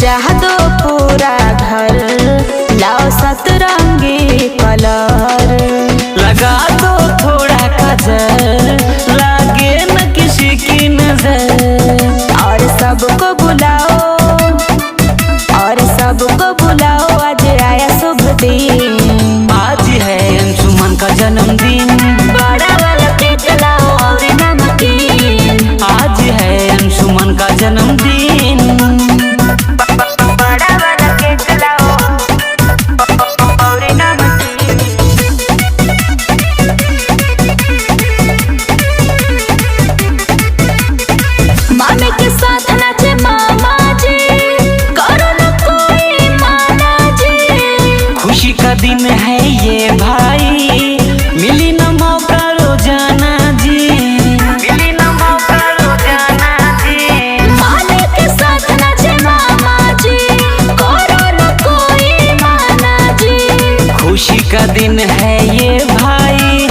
सजा दो पूरा घर, लाओ सतरंगी कलर। लगा दो थोड़ा काजल, लागे न किसी की नजर। और सबको बुलाओ, और सबको बुलाओ, आज आया शुभ दिन। आज है अंशुमन का जन्मदिन, बड़ा वाला केक लाओ और नमकीन। आज है अंशुमन का जन्मदिन। बड़ा वाला केक लाओ और नमकीन। मामे के साथ नाचे मामा जी, करो न कोई माना जी। खुशी का दिन है ये भाई, मिली न मौका रोजाना जी, मिली न मौका रोजाना जी। मामे के साथ नाचे मामा जी, करो न कोई माना जी। खुशी का दिन है ये भाई,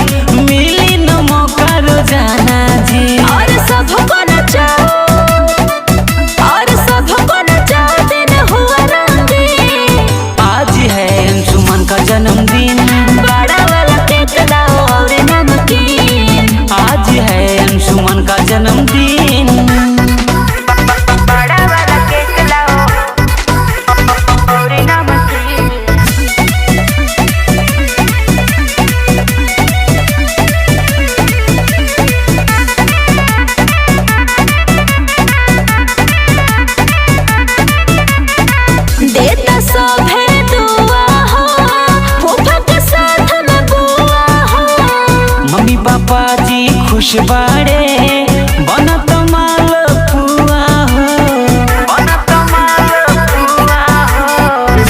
मिली न मौका रोजाना जी। और सबको नचाओ, और सबको नचाओ, दिन हुआ रंगीन। आज है अंशुमन का जन्मदिन, बड़ा वाला केक लाओ और नमकीन। आज है अंशुमन का जन्मदिन। बड़ा वाला केक लाओ और नमकीन। देता सभे दुआ हो, फूफा के साथ में बुआ हो। मम्मी पापा जी खुश बाड़े, बनत माल पुआ हो, बनत माल पुआ हो।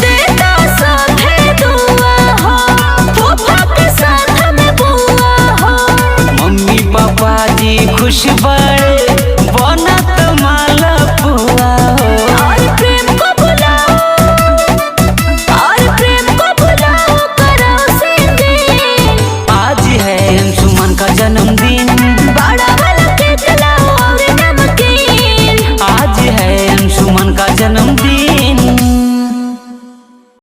देता सभे दुआ हो, फूफा के साथ में बुआ हो। मम्मी पापा जी खुश बाड़े,